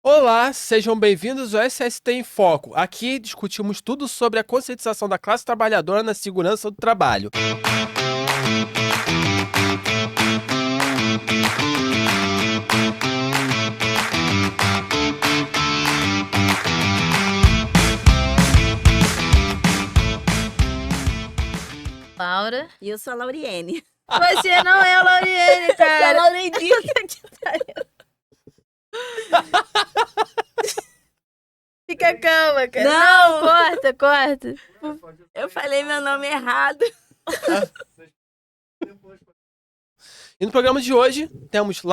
Olá, sejam bem-vindos ao SST em Foco. Aqui discutimos tudo sobre a conscientização da classe trabalhadora na segurança do trabalho. Laura. E eu sou a Lauriene. Você não é a Lauriene, Eu sou a cara. Lauriene. Fica calma, cara. Não. Corta. Eu falei meu nome errado. E no programa de hoje temos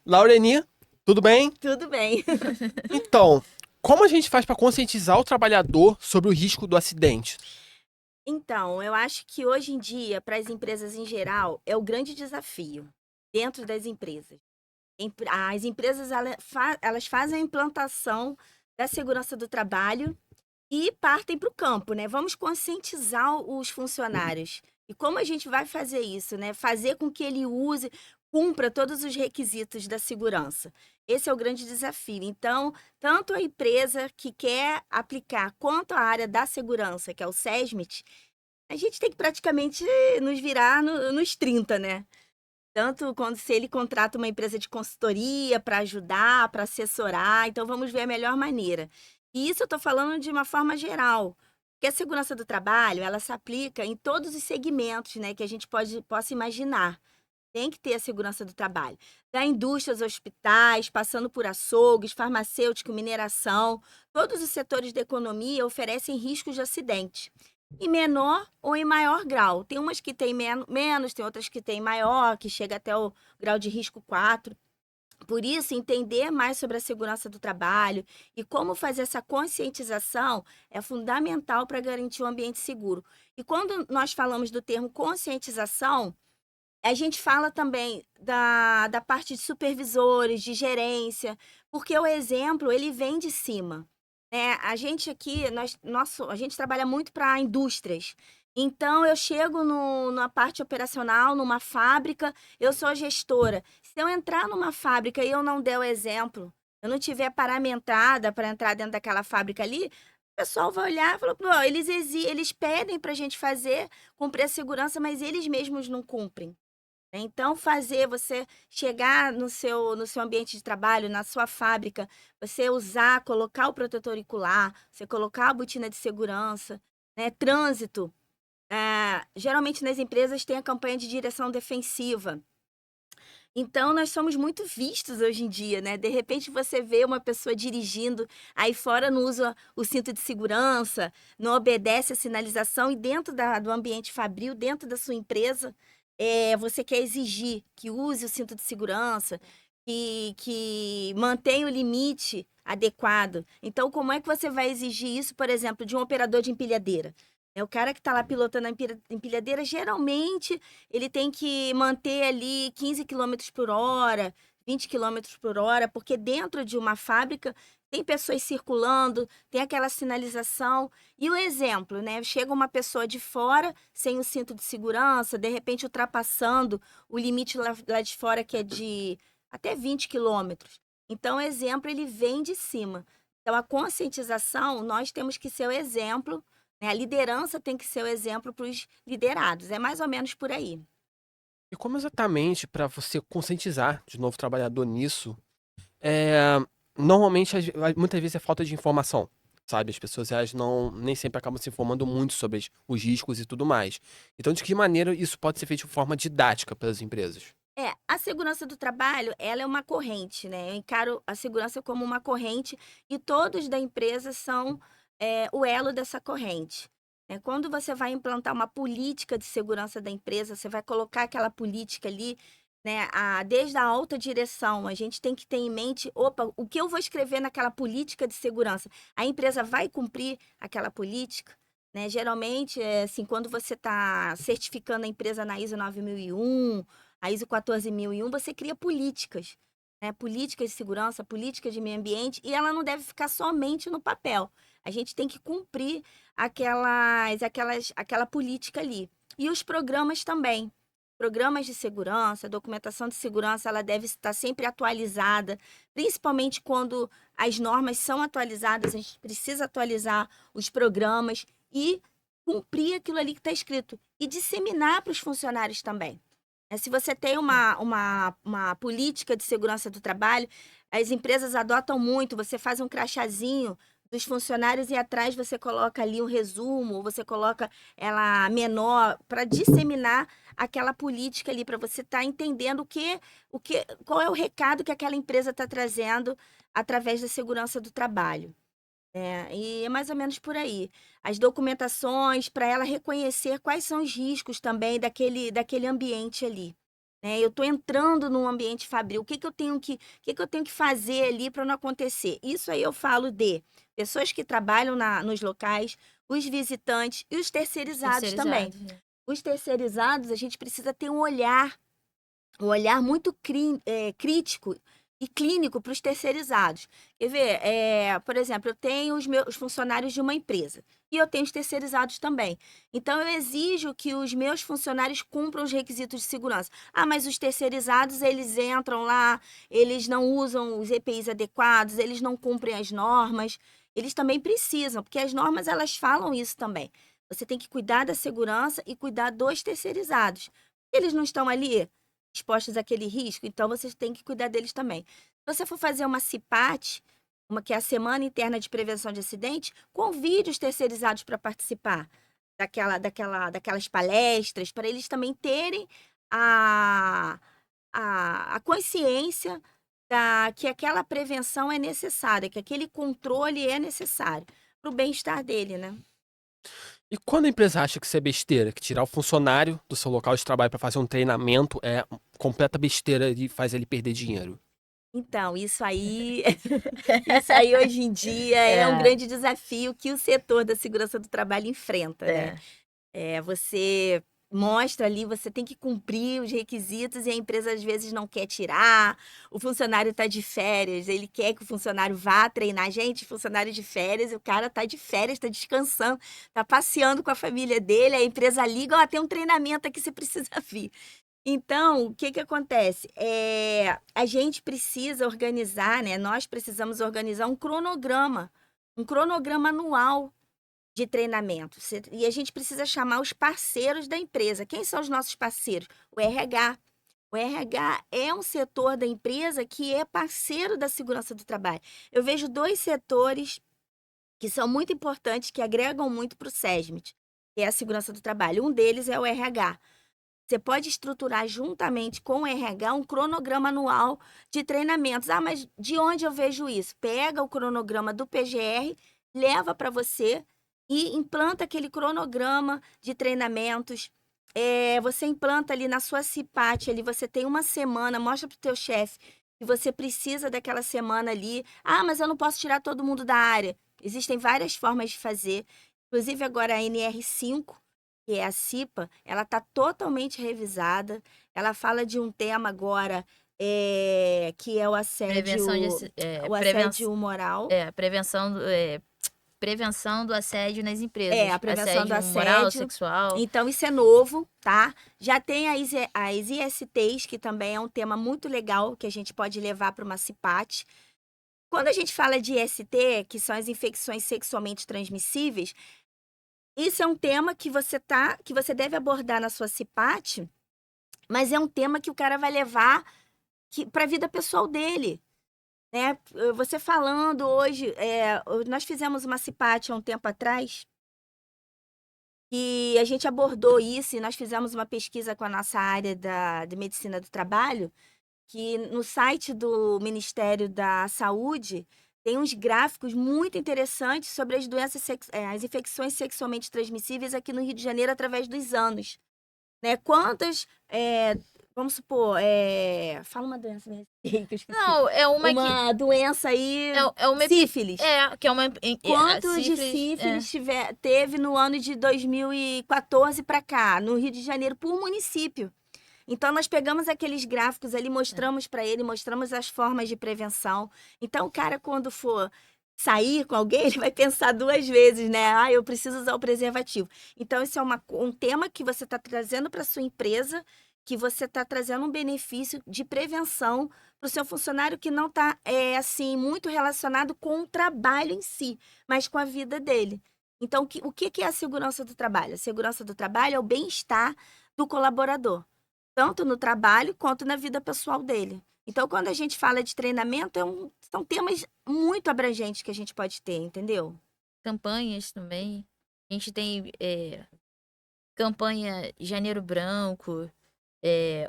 Laureni, tudo bem? Tudo bem. Então, como a gente faz para conscientizar o trabalhador sobre o risco do acidente? Então, eu acho que hoje em dia, para as empresas em geral, é o grande desafio dentro das empresas. As empresas elas fazem a implantação da segurança do trabalho e partem para o campo, né? Vamos conscientizar os funcionários. E como a gente vai fazer isso, né? Fazer com que ele cumpra todos os requisitos da segurança. Esse é o grande desafio. Então, tanto a empresa que quer aplicar quanto a área da segurança, que é o SESMIT, a gente tem que praticamente nos virar nos 30, né? Tanto quando se ele contrata uma empresa de consultoria para ajudar, para assessorar, então vamos ver a melhor maneira. E isso eu estou falando de uma forma geral, porque a segurança do trabalho, ela se aplica em todos os segmentos, né, que a gente possa imaginar. Tem que ter a segurança do trabalho. Da indústria aos hospitais, passando por açougues, farmacêutico, mineração, todos os setores da economia oferecem riscos de acidente. Em menor ou em maior grau. Tem umas que têm menos, tem outras que têm maior, que chega até o grau de risco 4. Por isso, entender mais sobre a segurança do trabalho e como fazer essa conscientização é fundamental para garantir um ambiente seguro. E quando nós falamos do termo conscientização, a gente fala também da parte de supervisores, de gerência, porque o exemplo, ele vem de cima, né? A gente aqui, a gente trabalha muito para indústrias. Então, eu chego na parte operacional, numa fábrica, eu sou gestora. Se eu entrar numa fábrica e eu não der o exemplo, eu não tiver paramentada para entrar dentro daquela fábrica ali, o pessoal vai olhar e falar, pô, eles pedem para a gente fazer, cumprir a segurança, mas eles mesmos não cumprem. Então, fazer você chegar no seu ambiente de trabalho, na sua fábrica, você usar, colocar o protetor auricular, você colocar a botina de segurança, né? Trânsito. Geralmente nas empresas tem a campanha de direção defensiva. Então, nós somos muito vistos hoje em dia, né? De repente, você vê uma pessoa dirigindo, aí fora não usa o cinto de segurança, não obedece a sinalização, e dentro do ambiente fabril, dentro da sua empresa, você quer exigir que use o cinto de segurança, que mantenha o limite adequado. Então, como é que você vai exigir isso, por exemplo, de um operador de empilhadeira? É o cara que está lá pilotando a empilhadeira, geralmente ele tem que manter ali 15 quilômetros por hora, 20 quilômetros por hora, porque dentro de uma fábrica tem pessoas circulando, tem aquela sinalização. E o exemplo, né? Chega uma pessoa de fora, sem o cinto de segurança, de repente ultrapassando o limite lá de fora, que é de até 20 quilômetros. Então, o exemplo, ele vem de cima. Então, a conscientização, nós temos que ser o exemplo, né? A liderança tem que ser o exemplo para os liderados. É mais ou menos por aí. E como exatamente para você conscientizar de novo o trabalhador nisso? É, Normalmente, muitas vezes é falta de informação, sabe? As pessoas elas não nem sempre acabam se informando muito sobre os riscos e tudo mais. Então, de que maneira isso pode ser feito de forma didática pelas empresas? A segurança do trabalho, ela é uma corrente, né? Eu encaro a segurança como uma corrente e todos da empresa são o elo dessa corrente. Quando você vai implantar uma política de segurança da empresa, você vai colocar aquela política ali, né? Desde a alta direção, a gente tem que ter em mente, opa, o que eu vou escrever naquela política de segurança? A empresa vai cumprir aquela política? Né? Geralmente, assim, quando você está certificando a empresa na ISO 9001, a ISO 14001, você cria políticas, né? Políticas de segurança, políticas de meio ambiente, e ela não deve ficar somente no papel. A gente tem que cumprir aquela política ali. E os programas também. programas de segurança, a documentação de segurança, ela deve estar sempre atualizada, principalmente quando as normas são atualizadas, a gente precisa atualizar os programas e cumprir aquilo ali que está escrito e disseminar para os funcionários também. Se você tem uma política de segurança do trabalho, as empresas adotam muito, você faz um crachazinho dos funcionários e atrás você coloca ali um resumo, você coloca ela menor para disseminar aquela política ali, para você estar entendendo qual é o recado que aquela empresa está trazendo através da segurança do trabalho. E é mais ou menos por aí. As documentações, para ela reconhecer quais são os riscos também daquele ambiente ali. Eu estou entrando num ambiente fabril. O que eu tenho que fazer ali para não acontecer? Isso aí eu falo de pessoas que trabalham nos locais, os visitantes e os terceirizados também. Os terceirizados, a gente precisa ter um olhar muito crítico e clínico para os terceirizados. Quer ver? Por exemplo, eu tenho os funcionários de uma empresa e eu tenho os terceirizados também. Então, eu exijo que os meus funcionários cumpram os requisitos de segurança. Mas os terceirizados, eles entram lá, eles não usam os EPIs adequados, eles não cumprem as normas. Eles também precisam, porque as normas, elas falam isso também. Você tem que cuidar da segurança e cuidar dos terceirizados. Eles não estão ali expostos àquele risco, então vocês têm que cuidar deles também. Se você for fazer uma CIPAT, que é a Semana Interna de Prevenção de Acidente, convide os terceirizados para participar daquelas palestras, para eles também terem a consciência que aquela prevenção é necessária, que aquele controle é necessário para o bem-estar dele, né? E quando a empresa acha que isso é besteira, que tirar o funcionário do seu local de trabalho para fazer um treinamento é completa besteira e faz ele perder dinheiro? Então, isso aí hoje em dia é um grande desafio que o setor da segurança do trabalho enfrenta, né? Você mostra ali, você tem que cumprir os requisitos e a empresa às vezes não quer tirar, o funcionário está de férias, ele quer que o funcionário vá treinar. Gente, funcionário de férias, o cara está de férias, está descansando, está passeando com a família dele, a empresa liga, tem um treinamento aqui, você precisa vir. Então, o que acontece? A gente precisa organizar, né? Nós precisamos organizar um cronograma anual de treinamento. E a gente precisa chamar os parceiros da empresa. Quem são os nossos parceiros? O RH. O RH é um setor da empresa que é parceiro da segurança do trabalho. Eu vejo 2 setores que são muito importantes, que agregam muito para o SESMIT, que é a segurança do trabalho. Um deles é o RH. Você pode estruturar juntamente com o RH um cronograma anual de treinamentos. Mas de onde eu vejo isso? Pega o cronograma do PGR, leva para você e implanta aquele cronograma de treinamentos. Você implanta ali na sua CIPAT, ali você tem uma semana, mostra para o teu chefe que você precisa daquela semana ali. Mas eu não posso tirar todo mundo da área. Existem várias formas de fazer. Inclusive agora a NR5, que é a CIPA, ela está totalmente revisada. Ela fala de um tema agora que é o assédio, assédio moral. Prevenção do assédio nas empresas. A prevenção do assédio moral, sexual. Então, isso é novo, tá? Já tem as ISTs, que também é um tema muito legal, que a gente pode levar para uma CIPAT. Quando a gente fala de IST, que são as infecções sexualmente transmissíveis, isso é um tema que você deve abordar na sua CIPAT, mas é um tema que o cara vai levar para a vida pessoal dele. Né? Você falando hoje, nós fizemos uma CIPAT há um tempo atrás e a gente abordou isso e nós fizemos uma pesquisa com a nossa área de medicina do trabalho, que no site do Ministério da Saúde tem uns gráficos muito interessantes sobre as doenças, as infecções sexualmente transmissíveis aqui no Rio de Janeiro através dos anos. Né? Quantas... Vamos supor, fala uma doença, né? Não, é uma doença aí, sífilis. Que é uma... Quantos de sífilis teve no ano de 2014 para cá, no Rio de Janeiro, por município? Então, nós pegamos aqueles gráficos ali, mostramos para ele, mostramos as formas de prevenção. Então, o cara, quando for sair com alguém, ele vai pensar 2 vezes, né? Eu preciso usar o preservativo. Então, esse é um tema que você está trazendo para sua empresa, que você está trazendo um benefício de prevenção para o seu funcionário que não está, assim, muito relacionado com o trabalho em si, mas com a vida dele. Então, o que que é a segurança do trabalho? A segurança do trabalho é o bem-estar do colaborador, tanto no trabalho quanto na vida pessoal dele. Então, quando a gente fala de treinamento, são temas muito abrangentes que a gente pode ter, entendeu? Campanhas também. A gente tem campanha Janeiro Branco,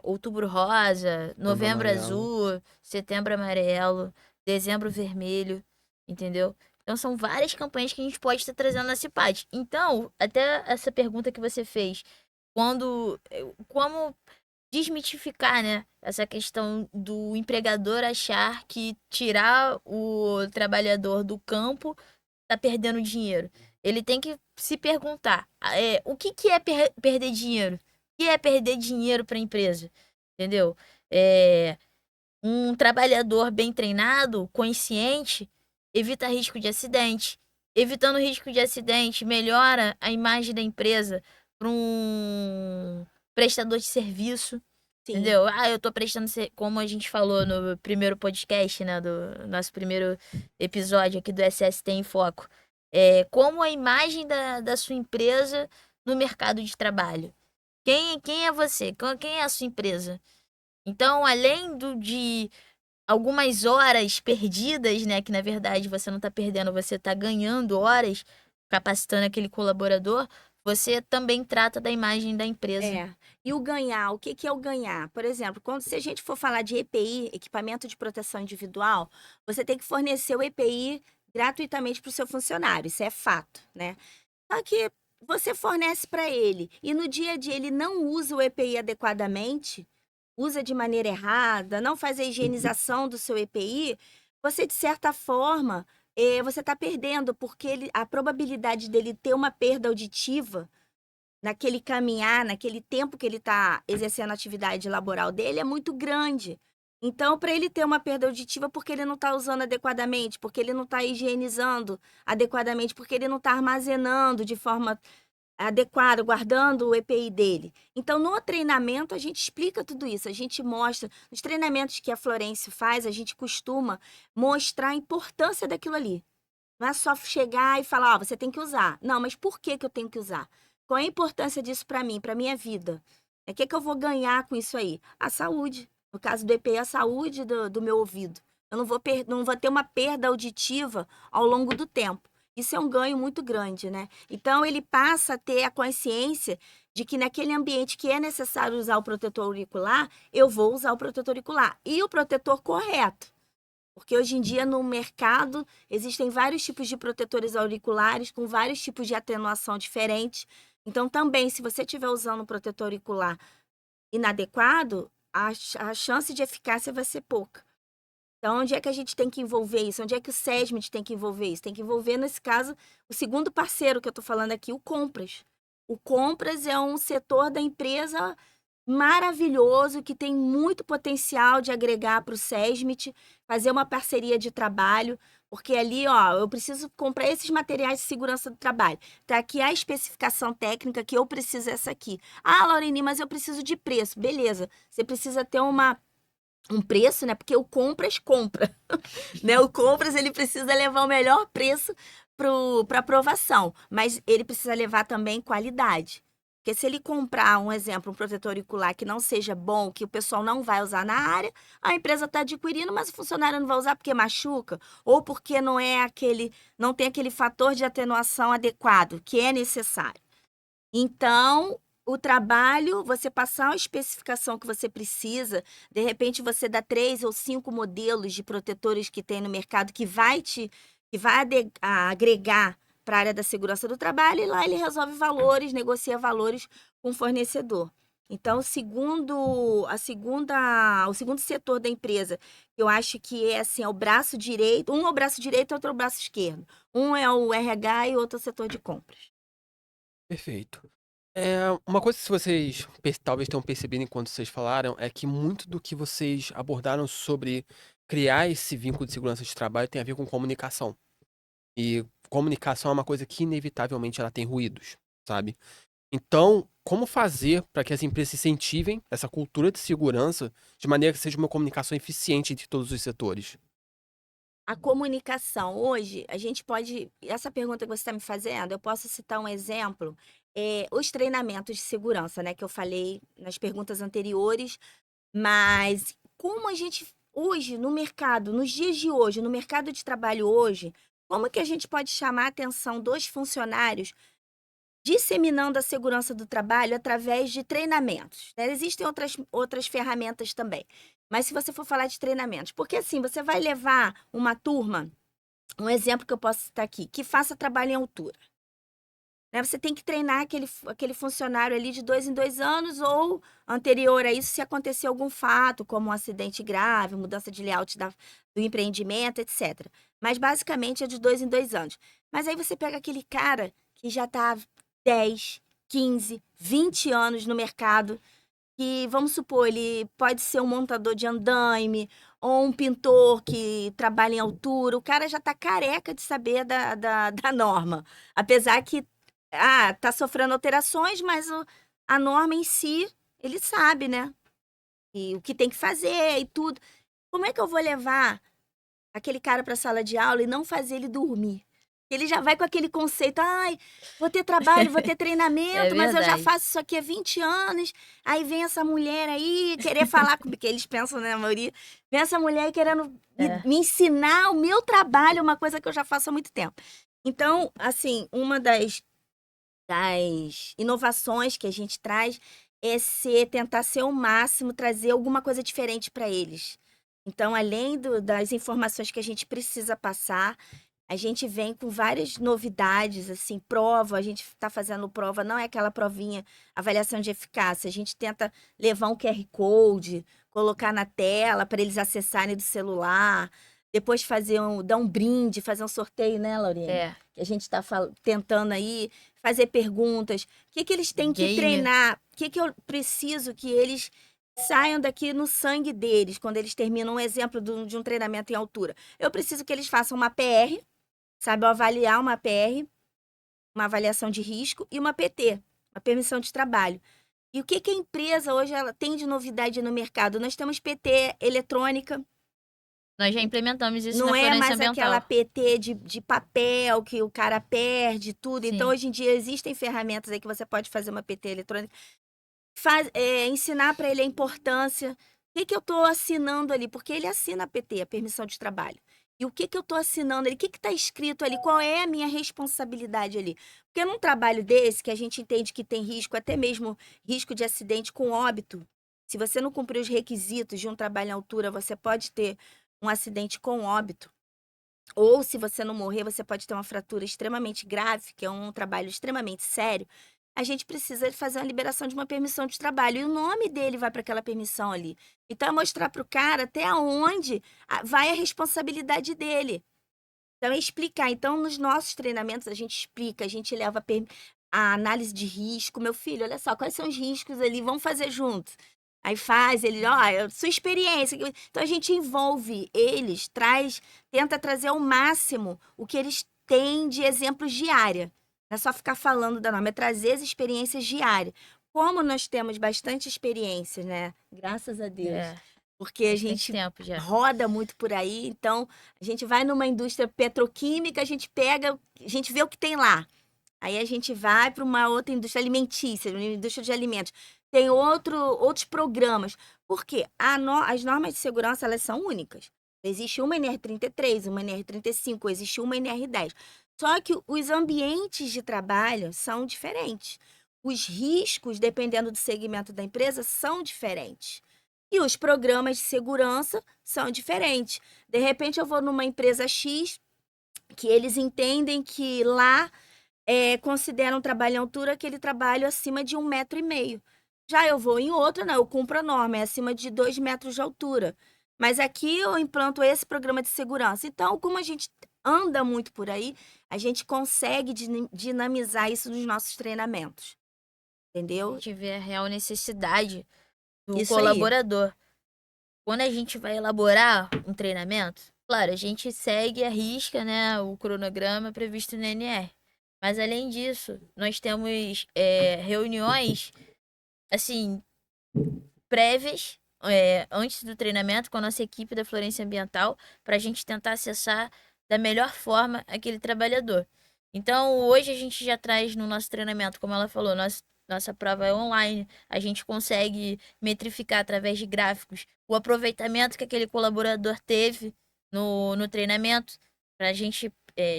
Outubro Rosa, Novembro Amarelo. Azul, Setembro Amarelo, Dezembro Vermelho, entendeu? Então são várias campanhas que a gente pode estar trazendo na CIPAD. Então, até essa pergunta que você fez, como desmitificar, né, essa questão do empregador achar que tirar o trabalhador do campo tá perdendo dinheiro. Ele tem que se perguntar, o que que é perder dinheiro? O que é perder dinheiro para a empresa? Entendeu? Um trabalhador bem treinado, consciente, evita risco de acidente. Evitando risco de acidente, melhora a imagem da empresa para um prestador de serviço. Sim. Entendeu? Eu tô prestando, como a gente falou no primeiro podcast, né, do nosso primeiro episódio aqui do SST em Foco, como a imagem da sua empresa no mercado de trabalho. Quem é você? Quem é a sua empresa? Então, além de algumas horas perdidas, né, que na verdade você não tá perdendo, você tá ganhando horas, capacitando aquele colaborador, você também trata da imagem da empresa. E o ganhar, o que que é o ganhar? Por exemplo, se a gente for falar de EPI, equipamento de proteção individual, você tem que fornecer o EPI gratuitamente para o seu funcionário, isso é fato, né? Só que você fornece para ele e no dia a dia ele não usa o EPI adequadamente, usa de maneira errada, não faz a higienização do seu EPI, você de certa forma, você está perdendo, porque a probabilidade dele ter uma perda auditiva naquele caminhar, naquele tempo que ele está exercendo a atividade laboral dele, é muito grande. Então, para ele ter uma perda auditiva, porque ele não está usando adequadamente, porque ele não está higienizando adequadamente, porque ele não está armazenando de forma adequada, guardando o EPI dele. Então, no treinamento, a gente explica tudo isso, a gente mostra. Nos treinamentos que a Florêncio faz, a gente costuma mostrar a importância daquilo ali. Não é só chegar e falar, ó, você tem que usar. Não, mas por que que eu tenho que usar? Qual é a importância disso para mim, para minha vida? O que que eu vou ganhar com isso aí? A saúde. No caso do EPI, a saúde do meu ouvido. Eu não vou ter uma perda auditiva ao longo do tempo. Isso é um ganho muito grande, né? Então, ele passa a ter a consciência de que naquele ambiente que é necessário usar o protetor auricular, eu vou usar o protetor auricular. E o protetor correto. Porque hoje em dia no mercado existem vários tipos de protetores auriculares com vários tipos de atenuação diferentes. Então, também, se você estiver usando um protetor auricular inadequado, a chance de eficácia vai ser pouca. Então, onde é que a gente tem que envolver isso? Onde é que o SESMIT tem que envolver isso? Tem que envolver, nesse caso, o segundo parceiro que eu estou falando aqui, o Compras. O Compras é um setor da empresa maravilhoso, que tem muito potencial de agregar para o SESMIT, fazer uma parceria de trabalho, porque ali, ó, eu preciso comprar esses materiais de segurança do trabalho. Tá aqui a especificação técnica que eu preciso essa aqui. Ah, Laurine, mas eu preciso de preço. Beleza, você precisa ter um preço, né? Porque o Compras compra, né? O Compras, ele precisa levar o melhor preço para aprovação, mas ele precisa levar também qualidade. Porque se ele comprar, um exemplo, um protetor auricular que não seja bom, que o pessoal não vai usar na área, a empresa está adquirindo, mas o funcionário não vai usar porque machuca, ou porque não tem aquele fator de atenuação adequado, que é necessário. Então, o trabalho, você passar a especificação que você precisa, de repente você dá 3 ou 5 modelos de protetores que tem no mercado que vai agregar para a área da segurança do trabalho, e lá ele resolve valores, negocia valores com o fornecedor. Então, o segundo setor da empresa, eu acho que é assim, é o braço direito, um é o braço direito, outro é o braço esquerdo. Um é o RH e outro é o setor de compras. Perfeito. Uma coisa que vocês talvez tenham percebido enquanto vocês falaram é que muito do que vocês abordaram sobre criar esse vínculo de segurança de trabalho tem a ver com comunicação. E comunicação é uma coisa que inevitavelmente ela tem ruídos, sabe? Então, como fazer para que as empresas incentivem essa cultura de segurança de maneira que seja uma comunicação eficiente entre todos os setores? A comunicação, hoje, a gente pode essa pergunta que você está me fazendo, eu posso citar um exemplo, os treinamentos de segurança, né, que eu falei nas perguntas anteriores, mas como a gente hoje, no mercado, nos dias de hoje, no mercado de trabalho hoje, como que a gente pode chamar a atenção dos funcionários disseminando a segurança do trabalho através de treinamentos, né? Existem outras ferramentas também, mas se você for falar de treinamentos, porque assim, você vai levar uma turma, um exemplo que eu posso citar aqui, que faça trabalho em altura, né? Você tem que treinar aquele funcionário ali de 2 em 2 anos ou anterior a isso, se acontecer algum fato, como um acidente grave, mudança de layout do empreendimento, etc. Mas basicamente é de 2 em 2 anos. Mas aí você pega aquele cara que já está 10, 15, 20 anos no mercado, que vamos supor, ele pode ser um montador de andaime ou um pintor que trabalha em altura, o cara já está careca de saber da norma. Apesar que tá sofrendo alterações, mas a norma em si, ele sabe, né? E o que tem que fazer e tudo. Como é que eu vou levar aquele cara para a sala de aula e não fazer ele dormir? Ele já vai com aquele conceito, ai, vou ter trabalho, vou ter É treinamento, mas eu já verdade. faço isso aqui há 20 anos. Aí vem essa mulher aí querer falar comigo, que eles pensam, né, a maioria, vem essa mulher aí querendo É. me ensinar o meu trabalho, uma coisa que eu já faço há muito tempo. Então, assim, uma das inovações que a gente traz tentar ser o máximo, trazer alguma coisa diferente para eles. Então, além das informações que a gente precisa passar, a gente vem com várias novidades, assim, prova, a gente está fazendo prova, não é aquela provinha, avaliação de eficácia, a gente tenta levar um QR Code, colocar na tela para eles acessarem do celular, depois dar um brinde, fazer um sorteio, né, Lauriane? É. Que a gente está tentando aí fazer perguntas. O que que eles têm que Game. treinar? O que que eu preciso que eles saiam daqui no sangue deles, quando eles terminam um exemplo de um treinamento em altura? Eu preciso que eles façam uma PR, sabe, avaliar uma PR, uma avaliação de risco, e uma PT, uma permissão de trabalho. E o que que a empresa hoje ela tem de novidade no mercado? Nós temos PT eletrônica, Nós já implementamos isso na não é Florência mais aquela Ambiental. PT de papel que o cara perde tudo. Então, Sim. hoje em dia, existem ferramentas aí que você pode fazer uma PT eletrônica, ensinar para ele a importância. O que que eu estou assinando ali? Porque ele assina a PT, a permissão de trabalho. E o que que eu estou assinando ali? O que está escrito ali? Qual é a minha responsabilidade ali? Porque num trabalho desse, que a gente entende que tem risco, até mesmo risco de acidente com óbito, se você não cumprir os requisitos de um trabalho em altura, você pode ter um acidente com óbito. Ou se você não morrer, você pode ter uma fratura extremamente grave, que é um trabalho extremamente sério. A gente precisa fazer uma liberação de uma permissão de trabalho. E o nome dele vai para aquela permissão ali. Então, é mostrar para o cara até onde vai a responsabilidade dele. Então, é explicar. Então, nos nossos treinamentos, a gente explica, a gente leva a análise de risco. Meu filho, olha só, quais são os riscos ali? Vamos fazer juntos. Aí faz, ele, ó, sua experiência. Então, a gente envolve eles, tenta trazer ao máximo o que eles têm de exemplos de área. Não é só ficar falando da norma, é trazer as experiências de área. Como nós temos bastante experiências, né? Graças a Deus. É. Porque a Bastante gente tempo já. roda muito por aí, então a gente vai numa indústria petroquímica, a gente pega, a gente vê o que tem lá. Aí a gente vai para uma outra indústria alimentícia, uma indústria de alimentos. Tem outros programas. Por quê? As normas de segurança, elas são únicas. Existe uma NR33, uma NR35, existe uma NR10. Só que os ambientes de trabalho são diferentes. Os riscos, dependendo do segmento da empresa, são diferentes. E os programas de segurança são diferentes. De repente, eu vou numa empresa X, que eles entendem que lá consideram trabalho em altura aquele trabalho acima de 1,5 m. Já eu vou em outra, não, eu cumpro a norma, é acima de 2 metros de altura. Mas aqui eu implanto esse programa de segurança. Então, como a gente anda muito por aí, a gente consegue dinamizar isso nos nossos treinamentos. A Entendeu? gente vê a real necessidade do Isso aí. colaborador. Quando a gente vai elaborar um treinamento, claro, a gente segue a risca, né, o cronograma previsto no NR. Mas além disso, nós temos reuniões, assim, prévias, antes do treinamento com a nossa equipe da Florência Ambiental, para a gente tentar acessar da melhor forma aquele trabalhador. Então, hoje a gente já traz no nosso treinamento, como ela falou, nossa prova é online, a gente consegue metrificar através de gráficos o aproveitamento que aquele colaborador teve no treinamento, para a gente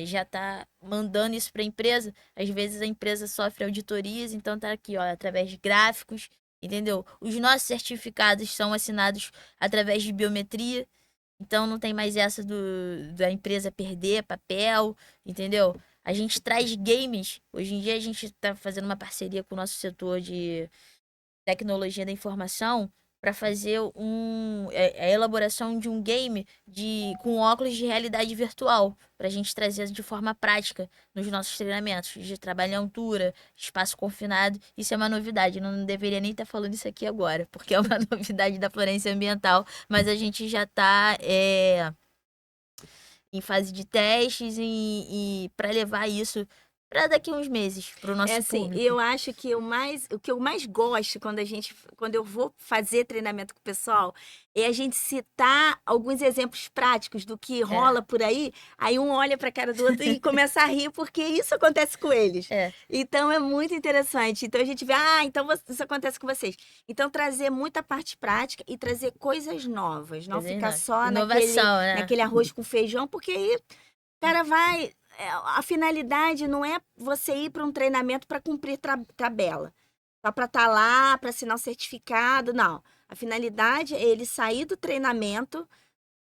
já tá mandando isso para a empresa. Às vezes a empresa sofre auditorias, então tá aqui, ó, através de gráficos, entendeu? Os nossos certificados são assinados através de biometria, então não tem mais essa da empresa perder papel, entendeu? A gente traz games. Hoje em dia a gente está fazendo uma parceria com o nosso setor de tecnologia da informação para fazer a elaboração de um game com óculos de realidade virtual, para a gente trazer de forma prática nos nossos treinamentos de trabalho em altura, espaço confinado. Isso é uma novidade, eu não deveria nem estar falando isso aqui agora, porque é uma novidade da Florência Ambiental, mas a gente já está em fase de testes e para levar isso para daqui a uns meses para o nosso assim, público. eu acho que o que eu mais gosto quando eu vou fazer treinamento com o pessoal é a gente citar alguns exemplos práticos do que rola por aí um olha para a cara do outro e começa a rir, porque isso acontece com eles. Então é muito interessante. Então a gente vê, então isso acontece com vocês. Então trazer muita parte prática e trazer coisas novas, não ficar só inovação, naquele arroz com feijão, porque aí o cara vai. A finalidade não é você ir para um treinamento para cumprir tabela, só para estar lá, para assinar um certificado, não. A finalidade é ele sair do treinamento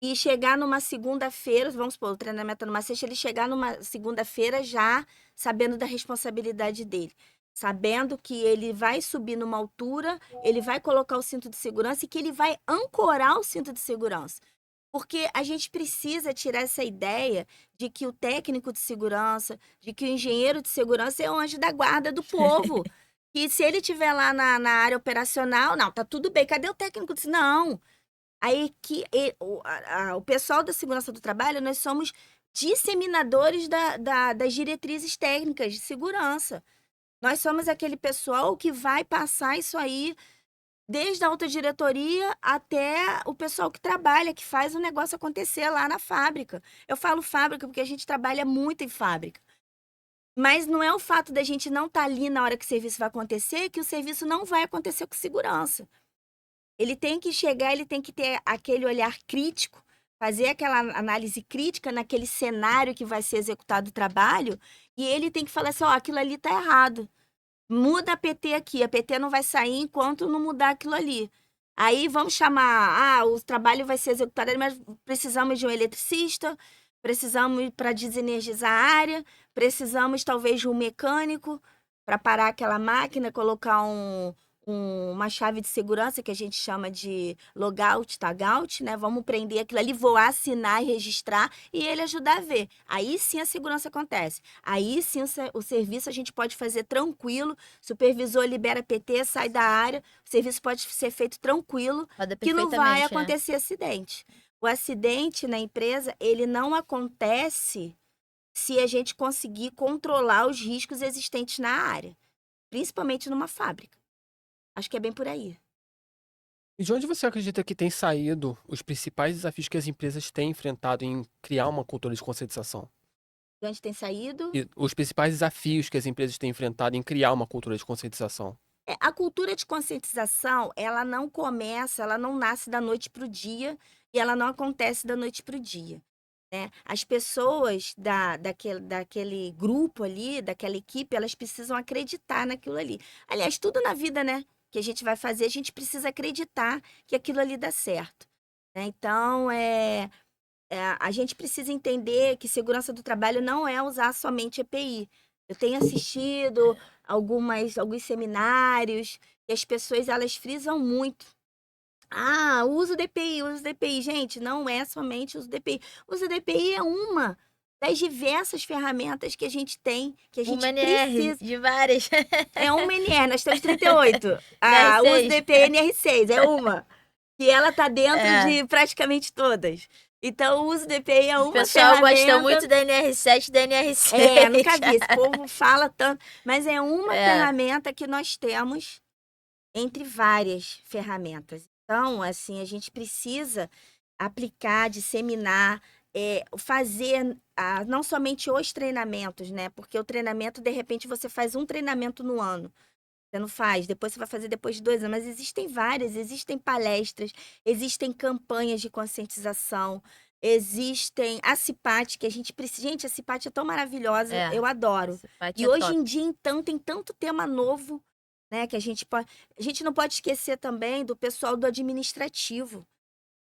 e chegar numa segunda-feira, vamos supor, o treinamento é numa sexta, ele chegar numa segunda-feira já sabendo da responsabilidade dele, sabendo que ele vai subir numa altura, ele vai colocar o cinto de segurança e que ele vai ancorar o cinto de segurança. Porque a gente precisa tirar essa ideia de que o técnico de segurança, de que o engenheiro de segurança é o anjo da guarda do povo. E se ele estiver lá na área operacional, não, tá tudo bem, cadê o técnico de segurança? Não. Aí o pessoal da segurança do trabalho, nós somos disseminadores das diretrizes técnicas de segurança. Nós somos aquele pessoal que vai passar isso aí desde a alta diretoria até o pessoal que trabalha, que faz o negócio acontecer lá na fábrica. Eu falo fábrica porque a gente trabalha muito em fábrica. Mas não é o fato da gente não estar ali na hora que o serviço vai acontecer que o serviço não vai acontecer com segurança. Ele tem que chegar, ele tem que ter aquele olhar crítico, fazer aquela análise crítica naquele cenário que vai ser executado o trabalho, e ele tem que falar assim, aquilo ali está errado. Muda a PT aqui, a PT não vai sair enquanto não mudar aquilo ali. Aí vamos chamar, o trabalho vai ser executado, mas precisamos de um eletricista, precisamos para desenergizar a área, precisamos talvez de um mecânico para parar aquela máquina, colocar uma chave de segurança que a gente chama de logout, tagout, né? Vamos prender aquilo ali, vou assinar e registrar e ele ajudar a ver. Aí sim a segurança acontece. Aí sim o serviço a gente pode fazer tranquilo, supervisor libera PT, sai da área, o serviço pode ser feito tranquilo, que não vai acontecer acidente. O acidente na empresa, ele não acontece se a gente conseguir controlar os riscos existentes na área, principalmente numa fábrica. Acho que é bem por aí. E de onde você acredita que tem saído os principais desafios que as empresas têm enfrentado em criar uma cultura de conscientização? De onde tem saído? E os principais desafios que as empresas têm enfrentado em criar uma cultura de conscientização? A cultura de conscientização, ela não nasce da noite para o dia e ela não acontece da noite para o dia. Né? As pessoas daquele grupo ali, daquela equipe, elas precisam acreditar naquilo ali. Aliás, tudo na vida, né? Que a gente vai fazer, a gente precisa acreditar que aquilo ali dá certo. Né? Então, a gente precisa entender que segurança do trabalho não é usar somente EPI. Eu tenho assistido alguns seminários e as pessoas, elas frisam muito. Uso DPI. Gente, não é somente uso DPI. Uso DPI é uma das diversas ferramentas que a gente tem, que a gente precisa. de várias. É uma NR, nós temos 38. Uso DPI NR6, é uma. E ela tá dentro de praticamente todas. Então, o uso do EPI é O uma pessoal gosta ferramenta. muito da NR7 e da NR6. Nunca vi. Esse povo fala tanto. Mas é uma ferramenta que nós temos entre várias ferramentas. Então, assim, a gente precisa aplicar, disseminar, fazer não somente os treinamentos, né? Porque o treinamento, de repente, você faz um treinamento no ano. Você não faz, depois você vai fazer depois de 2 anos. Mas existem várias, existem palestras, existem campanhas de conscientização, existem a CIPAT, que a gente precisa. Gente, a CIPAT é tão maravilhosa, eu adoro. Essa parte E é hoje top. em dia, então, tem tanto tema novo, né? Que a gente pode. A gente não pode esquecer também do pessoal do administrativo.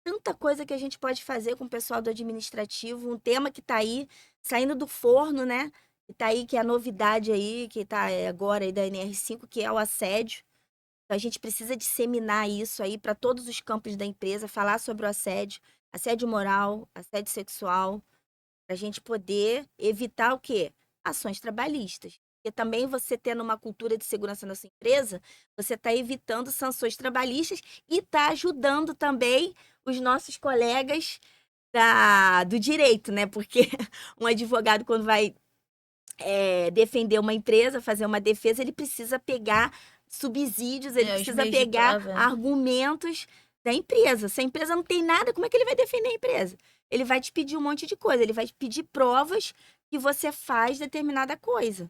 Tanta coisa que a gente pode fazer com o pessoal do administrativo, um tema que está aí, saindo do forno, né? Que tá aí, que é a novidade aí, que tá agora aí da NR5, que é o assédio. Então, a gente precisa disseminar isso aí para todos os campos da empresa, falar sobre o assédio, assédio moral, assédio sexual, para a gente poder evitar o quê? Ações trabalhistas. Porque também você tendo uma cultura de segurança na sua empresa, você está evitando sanções trabalhistas e está ajudando também os nossos colegas do direito, né? Porque um advogado, quando vai defender uma empresa, fazer uma defesa, ele precisa pegar subsídios, ele Os precisa meios de pegar prova. argumentos da empresa. Se a empresa não tem nada, como é que ele vai defender a empresa? Ele vai te pedir um monte de coisa, ele vai te pedir provas que você faz determinada coisa.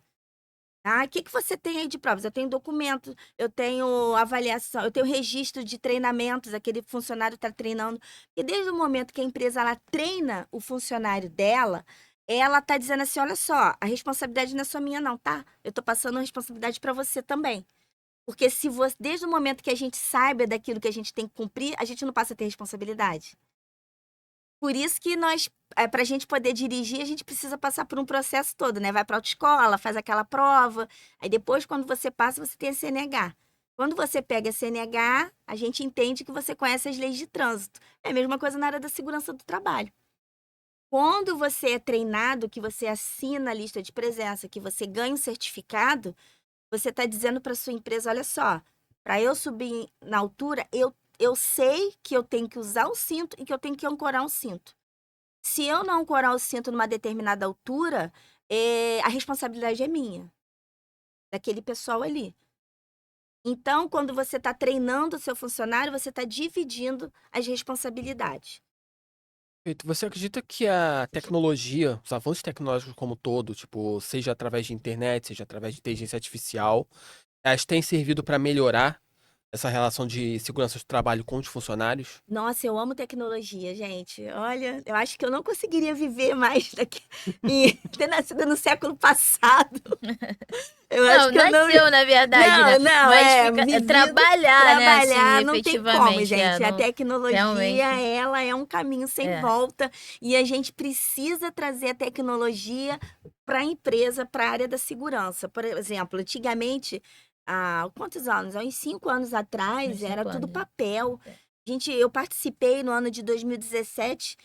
Ah, o que você tem aí de provas? Eu tenho documento, eu tenho avaliação, eu tenho registro de treinamentos, aquele funcionário está treinando. E desde o momento que a empresa ela treina o funcionário dela, ela está dizendo assim: olha só, a responsabilidade não é só minha, não, tá? Eu estou passando a responsabilidade para você também. Porque se você, desde o momento que a gente saiba daquilo que a gente tem que cumprir, a gente não passa a ter responsabilidade. Por isso que nós, para a gente poder dirigir, a gente precisa passar por um processo todo, né? Vai para a autoescola, faz aquela prova, aí depois, quando você passa, você tem a CNH. Quando você pega a CNH, a gente entende que você conhece as leis de trânsito. É a mesma coisa na área da segurança do trabalho. Quando você é treinado, que você assina a lista de presença, que você ganha um certificado, você está dizendo para sua empresa: olha só, para eu subir na altura, eu sei que eu tenho que usar o cinto e que eu tenho que ancorar um cinto. Se eu não ancorar o cinto numa determinada altura, a responsabilidade é minha, daquele pessoal ali. Então, quando você está treinando o seu funcionário, você está dividindo as responsabilidades. Perfeito. Você acredita que a tecnologia, os avanços tecnológicos como um todo, tipo, seja através de internet, seja através de inteligência artificial, elas têm servido para melhorar essa relação de segurança do trabalho com os funcionários? Nossa, eu amo tecnologia, gente. Olha, eu acho que eu não conseguiria viver mais ter nascido no século passado. Eu acho Não, que eu não. nasceu, na verdade, né? Não, Mas trabalhar, né, trabalhar assim, não tem como, efetivamente. gente. A Não, tecnologia, realmente. ela é um caminho sem volta e a gente precisa trazer a tecnologia para a empresa, para a área da segurança. Por exemplo, antigamente, há quantos anos? Há uns 5 anos atrás, Uns era 5 tudo anos, né? papel. Eu participei no ano de 2017.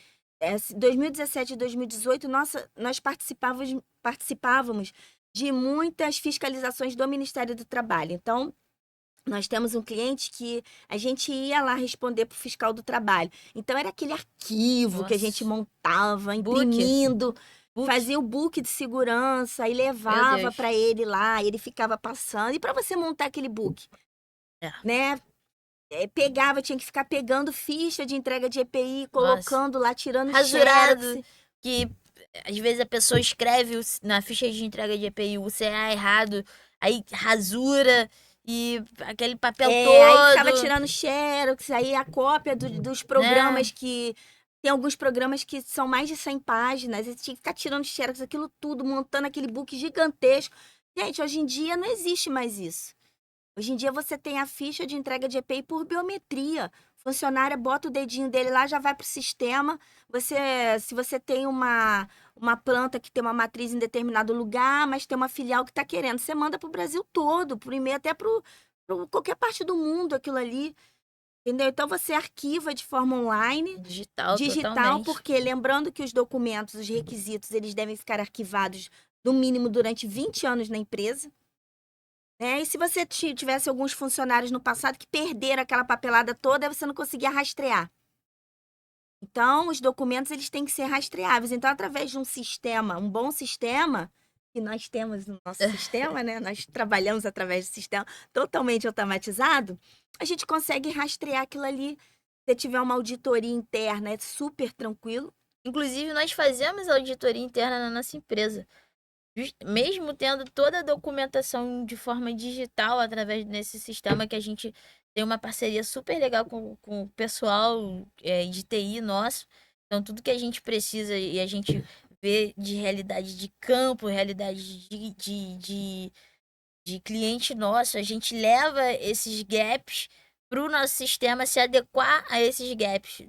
2017 e 2018, nossa, nós participávamos de muitas fiscalizações do Ministério do Trabalho. Então, nós temos um cliente que a gente ia lá responder para o fiscal do trabalho. Então, era aquele arquivo que a gente Nossa. montava, Book. imprimindo, Book. fazia o book de segurança e Meu levava Deus. para ele lá, ele ficava passando. E para você montar aquele book, né? Pegava, tinha que ficar pegando ficha de entrega de EPI, colocando lá, tirando rasurado, xerox. que às vezes a pessoa escreve na ficha de entrega de EPI o CA errado, aí rasura e aquele papel Aí ficava todo, tirando xerox, aí a cópia dos né? programas que... Tem alguns programas que são mais de 100 páginas, e tinha que ficar tirando xerox, aquilo tudo, montando aquele book gigantesco. Gente, hoje em dia não existe mais isso. Hoje em dia você tem a ficha de entrega de EPI por biometria. O funcionário bota o dedinho dele lá, já vai para o sistema. Se você tem uma planta que tem uma matriz em determinado lugar, mas tem uma filial que está querendo, você manda para o Brasil todo, por e-mail, até para qualquer parte do mundo aquilo ali. Entendeu? Então você arquiva de forma online, Digital, digital, totalmente. porque lembrando que os documentos, os requisitos, eles devem ficar arquivados no mínimo durante 20 anos na empresa. E se você tivesse alguns funcionários no passado que perderam aquela papelada toda, aí você não conseguia rastrear. Então, os documentos eles têm que ser rastreáveis. Então, através de um sistema, um bom sistema, que nós temos no nosso sistema, né? Nós trabalhamos através de sistema totalmente automatizado, a gente consegue rastrear aquilo ali. Se tiver uma auditoria interna, é super tranquilo. Inclusive, nós fazemos auditoria interna na nossa empresa. Mesmo tendo toda a documentação de forma digital através desse sistema que a gente tem uma parceria super legal com o pessoal de TI nosso. Então, tudo que a gente precisa e a gente vê de realidade de campo, realidade de cliente nosso, a gente leva esses gaps para o nosso sistema se adequar a esses gaps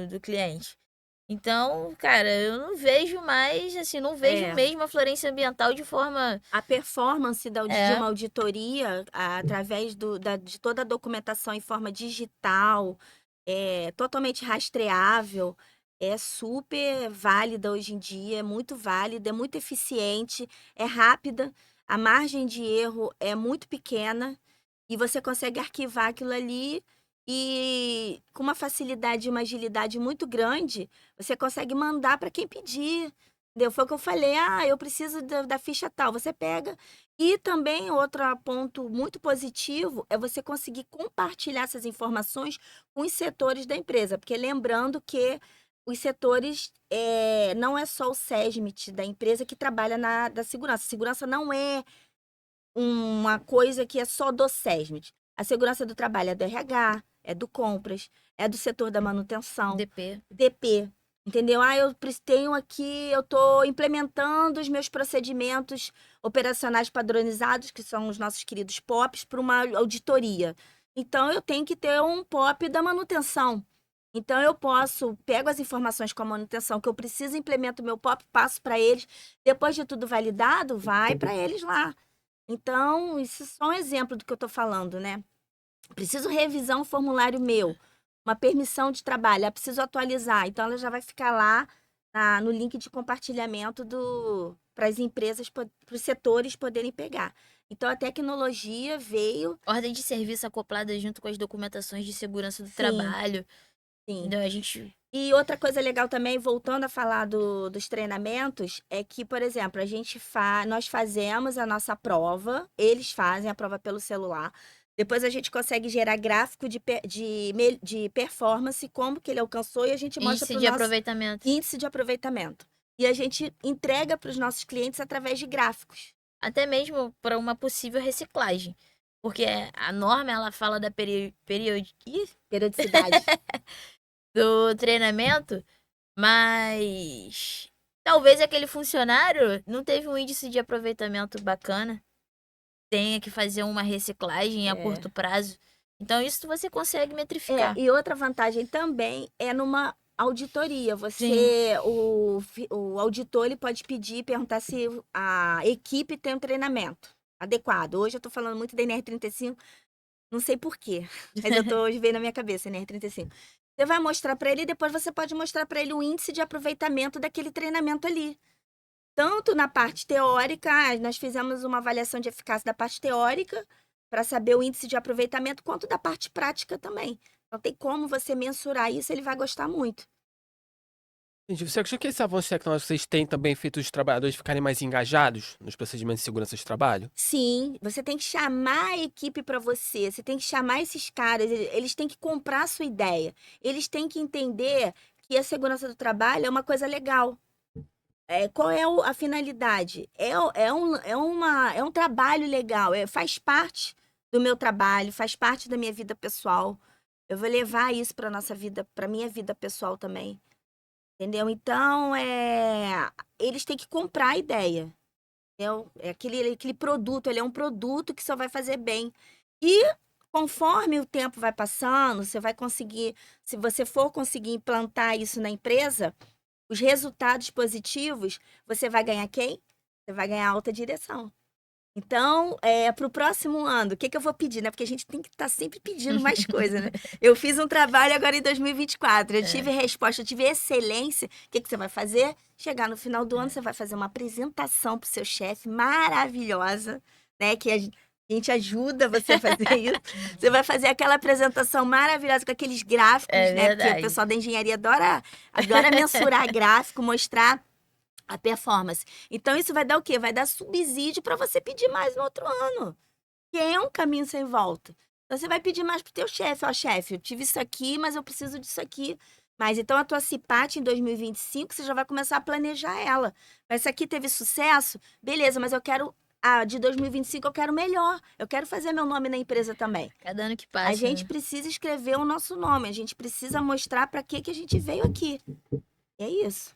do cliente. Então, cara, eu não vejo mais, assim, não vejo mesmo a Florência Ambiental de forma... A performance de uma auditoria, através de toda a documentação em forma digital, totalmente rastreável, é super válida hoje em dia, é muito válida, é muito eficiente, é rápida, a margem de erro é muito pequena e você consegue arquivar aquilo ali e com uma facilidade e uma agilidade muito grande, você consegue mandar para quem pedir. Entendeu? Foi o que eu falei, eu preciso da ficha tal, você pega. E também outro ponto muito positivo é você conseguir compartilhar essas informações com os setores da empresa, porque lembrando que os setores, não é só o SESMIT da empresa que trabalha da segurança. A segurança não é uma coisa que é só do SESMIT. A segurança do trabalho é do RH, é do compras, é do setor da manutenção. DP. Entendeu? Eu estou implementando os meus procedimentos operacionais padronizados, que são os nossos queridos POPs, para uma auditoria. Então, eu tenho que ter um POP da manutenção. Então, pego as informações com a manutenção que eu preciso, implemento o meu POP, passo para eles. Depois de tudo validado, vai para eles lá. Então, isso é só um exemplo do que eu estou falando, né? Preciso revisar um formulário meu, uma permissão de trabalho, preciso atualizar. Então, ela já vai ficar lá no link de compartilhamento para as empresas, para os setores poderem pegar. Então, a tecnologia veio... Ordem de serviço acoplada junto com as documentações de segurança do trabalho. Sim. Então, a gente... E outra coisa legal também, voltando a falar dos treinamentos, é que, por exemplo, nós fazemos a nossa prova, eles fazem a prova pelo celular. Depois a gente consegue gerar gráfico de performance, como que ele alcançou, e a gente mostra para o nosso aproveitamento. Índice de aproveitamento. E a gente entrega para os nossos clientes através de gráficos. Até mesmo para uma possível reciclagem. Porque a norma, ela fala da periodicidade do treinamento, mas talvez aquele funcionário não teve um índice de aproveitamento bacana, tenha que fazer uma reciclagem a curto prazo. Então, isso você consegue metrificar. E outra vantagem também é numa auditoria. O auditor ele pode pedir, perguntar se a equipe tem um treinamento adequado. Hoje eu estou falando muito da NR35, não sei por quê, mas hoje veio na minha cabeça, NR35. Você vai mostrar para ele e depois você pode mostrar para ele o índice de aproveitamento daquele treinamento ali. Tanto na parte teórica, nós fizemos uma avaliação de eficácia da parte teórica para saber o índice de aproveitamento, quanto da parte prática também. Então tem como você mensurar isso, ele vai gostar muito. Gente, você acha que esse avanço tecnológico vocês têm também feito os trabalhadores ficarem mais engajados nos procedimentos de segurança de trabalho? Sim, você tem que chamar a equipe para você tem que chamar esses caras, eles têm que comprar a sua ideia. Eles têm que entender que a segurança do trabalho é uma coisa legal. Qual é a finalidade? É um trabalho legal, faz parte do meu trabalho, faz parte da minha vida pessoal. Eu vou levar isso para nossa vida, para minha vida pessoal também. Entendeu? Então, eles têm que comprar a ideia. Aquele produto, ele é um produto que só vai fazer bem. E conforme o tempo vai passando, você vai conseguir, se você for conseguir implantar isso na empresa, os resultados positivos, você vai ganhar quem? Você vai ganhar alta direção. Então, para o próximo ano, o que eu vou pedir, né? Porque a gente tem que estar sempre pedindo mais coisa, né? Eu fiz um trabalho agora em 2024, eu tive resposta, eu tive excelência. O que você vai fazer? Chegar no final do ano, você vai fazer uma apresentação para o seu chefe maravilhosa, né? Que A gente ajuda você a fazer isso. Você vai fazer aquela apresentação maravilhosa com aqueles gráficos, É né? Porque o verdade. pessoal da engenharia adora mensurar gráfico, mostrar a performance. Então, isso vai dar o quê? Vai dar subsídio para você pedir mais no outro ano. Que é um caminho sem volta. Então, você vai pedir mais pro teu chefe. Ó, chefe, eu tive isso aqui, mas eu preciso disso aqui. Mas então, a tua CIPAT em 2025, você já vai começar a planejar ela. Mas essa aqui teve sucesso? Beleza, mas eu quero... A de 2025 eu quero melhor. Eu quero fazer meu nome na empresa também. Cada ano que A passa, gente né? precisa escrever o nosso nome. A gente precisa mostrar para que a gente veio aqui. E é isso.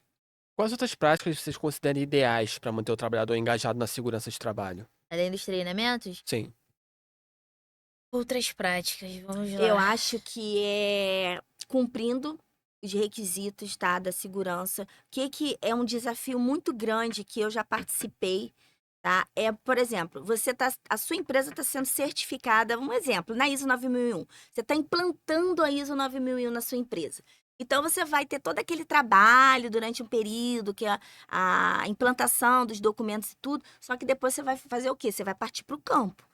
Quais outras práticas vocês consideram ideais para manter o trabalhador engajado na segurança de trabalho? Além dos treinamentos, Sim. outras práticas, vamos Eu lá. acho que é cumprindo os requisitos, tá, da segurança. O que é um desafio muito grande que eu já participei, tá? É, por exemplo, a sua empresa está sendo certificada, um exemplo, na ISO 9001. Você está implantando a ISO 9001 na sua empresa. Então, você vai ter todo aquele trabalho durante um período, que é a implantação dos documentos e tudo, só que depois você vai fazer o quê? Você vai partir para o campo.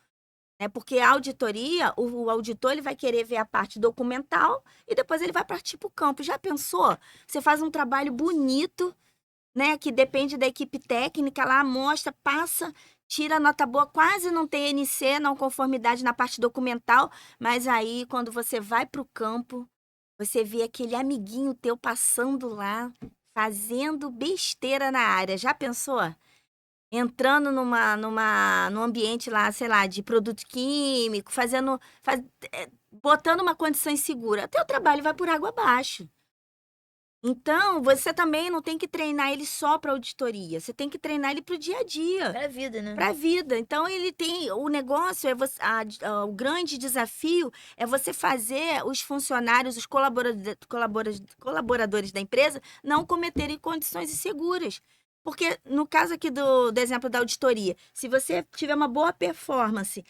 Né? Porque a auditoria, o auditor ele vai querer ver a parte documental e depois ele vai partir para o campo. Já pensou? Você faz um trabalho bonito, né? Que depende da equipe técnica lá, mostra, passa, tira nota boa, quase não tem NC, não conformidade na parte documental, mas aí quando você vai para o campo, você vê aquele amiguinho teu passando lá, fazendo besteira na área. Já pensou? Entrando num ambiente lá, sei lá, de produto químico, botando uma condição insegura. Teu trabalho vai por água abaixo. Então, você também não tem que treinar ele só para auditoria. Você tem que treinar ele para o dia a dia, Pra vida, né? para a vida. Então, ele tem. O negócio é o grande desafio é você fazer os funcionários, os colaboradores da empresa não cometerem condições inseguras. Porque, no caso aqui do exemplo da auditoria, se você tiver uma boa performance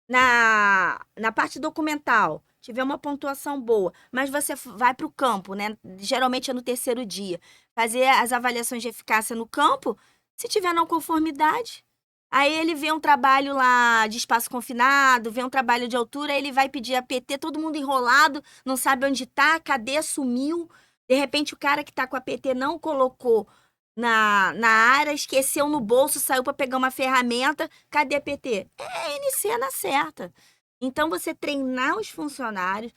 na parte documental, tiver uma pontuação boa, mas você vai para o campo, né? Geralmente é no terceiro dia, fazer as avaliações de eficácia no campo, se tiver não conformidade. Aí ele vê um trabalho lá de espaço confinado, vê um trabalho de altura, ele vai pedir a PT, todo mundo enrolado, não sabe onde tá, cadê, sumiu. De repente o cara que tá com a PT não colocou na área, esqueceu no bolso, saiu para pegar uma ferramenta, cadê a PT? É NC na certa. Então você treinar os funcionários,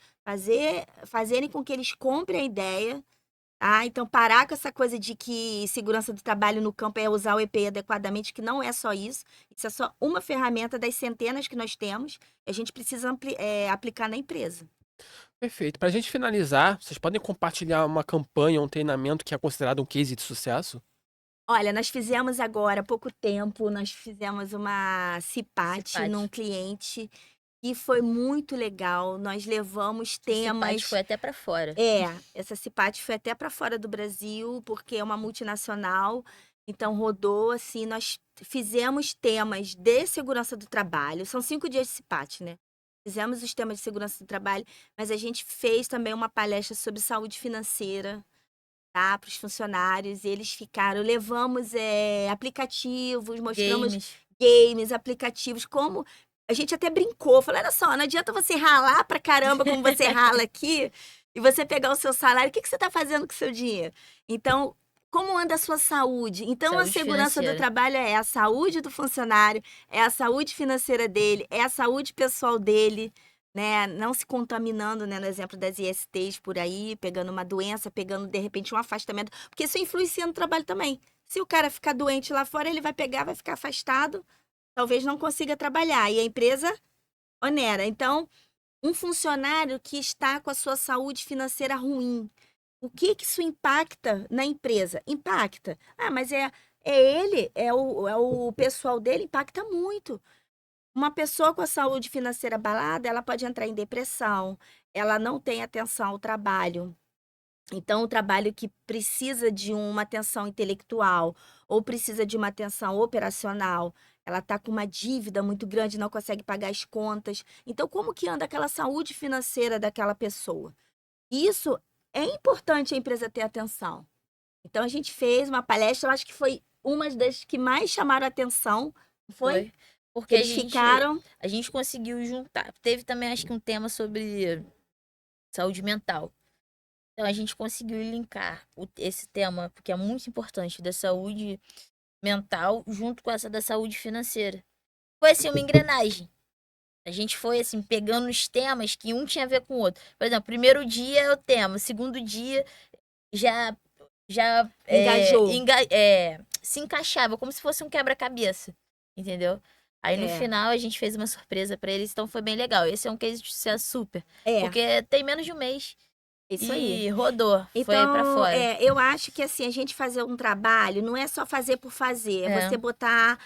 fazerem com que eles comprem a ideia, tá? Então parar com essa coisa de que segurança do trabalho no campo é usar o EPI adequadamente, que não é só isso. Isso é só uma ferramenta das centenas que nós temos, e a gente precisa aplicar na empresa. Perfeito. Para a gente finalizar, vocês podem compartilhar uma campanha, um treinamento que é considerado um case de sucesso? Olha, nós fizemos agora, há pouco tempo, nós fizemos uma CIPAT num cliente e foi muito legal. Nós levamos Esse empate temas. foi até pra fora. Essa CIPAT foi até para fora do Brasil, porque é uma multinacional. Então, rodou assim. Nós fizemos temas de segurança do trabalho. São 5 dias de CIPAT, né? Fizemos os temas de segurança do trabalho, mas a gente fez também uma palestra sobre saúde financeira, tá? Para os funcionários. E eles ficaram. Levamos aplicativos, mostramos Games. games, aplicativos, como. A gente até brincou, falou, olha só, não adianta você ralar pra caramba como você rala aqui e você pegar o seu salário, o que você tá fazendo com o seu dinheiro? Então, como anda a sua saúde? Então, a Saúde segurança do financeira. trabalho é a saúde do funcionário, é a saúde financeira dele, é a saúde pessoal dele, né? Não se contaminando, né? No exemplo das ISTs por aí, pegando uma doença, pegando, de repente, um afastamento, porque isso influencia no trabalho também. Se o cara ficar doente lá fora, ele vai pegar, vai ficar afastado, talvez não consiga trabalhar. E a empresa onera. Então, um funcionário que está com a sua saúde financeira ruim, o que isso impacta na empresa? Impacta. Ah, mas é ele, é o pessoal dele, impacta muito. Uma pessoa com a saúde financeira abalada, ela pode entrar em depressão, ela não tem atenção ao trabalho. Então, o trabalho que precisa de uma atenção intelectual ou precisa de uma atenção operacional, ela está com uma dívida muito grande, não consegue pagar as contas. Então, como que anda aquela saúde financeira daquela pessoa? Isso é importante a empresa ter atenção. Então, a gente fez uma palestra, eu acho que foi uma das que mais chamaram a atenção, foi? Porque Eles ficaram... a gente conseguiu juntar. Teve também, acho que um tema sobre saúde mental. Então a gente conseguiu linkar esse tema, porque é muito importante, da saúde mental junto com essa da saúde financeira. Foi assim uma engrenagem. A gente foi assim pegando os temas que um tinha a ver com o outro. Por exemplo, primeiro dia é o tema, segundo dia já Engajou. se encaixava como se fosse um quebra-cabeça, entendeu? Aí no final a gente fez uma surpresa pra eles, então foi bem legal. Esse é um case de sucesso super, porque tem menos de um mês. Isso E aí. rodou, foi pra fora. Eu acho que assim, a gente fazer um trabalho não é só fazer por fazer, é você botar,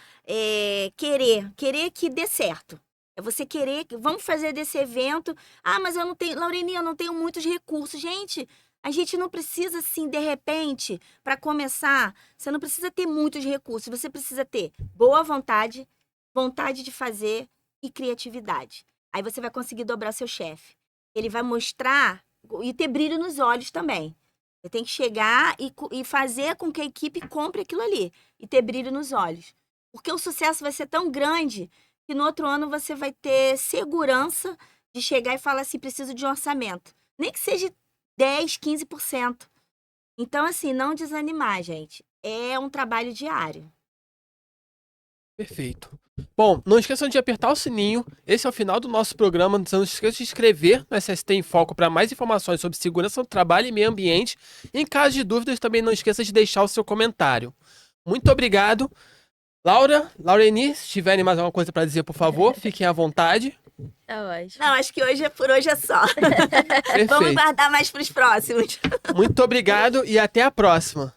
querer que dê certo. É você querer, vamos fazer desse evento. Ah, mas eu não tenho, Laureni, eu não tenho muitos recursos. Gente, a gente não precisa assim, de repente, para começar, você não precisa ter muitos recursos, você precisa ter boa vontade, vontade de fazer e criatividade. Aí você vai conseguir dobrar seu chefe. Ele vai mostrar e ter brilho nos olhos também. Você tem que chegar e fazer com que a equipe compre aquilo ali. E ter brilho nos olhos. Porque o sucesso vai ser tão grande que no outro ano você vai ter segurança de chegar e falar assim, preciso de um orçamento. Nem que seja 10, 15%. Então, assim, não desanimar, gente. É um trabalho diário. Perfeito. Bom, não esqueçam de apertar o sininho. Esse é o final do nosso programa. Não esqueçam de se inscrever no SST em Foco para mais informações sobre segurança do trabalho e meio ambiente. Em caso de dúvidas, também não esqueça de deixar o seu comentário. Muito obrigado. Laureni, se tiverem mais alguma coisa para dizer, por favor, fiquem à vontade. Tá ótimo. Não, acho que por hoje é só. Perfeito. Vamos guardar mais para os próximos. Muito obrigado e até a próxima.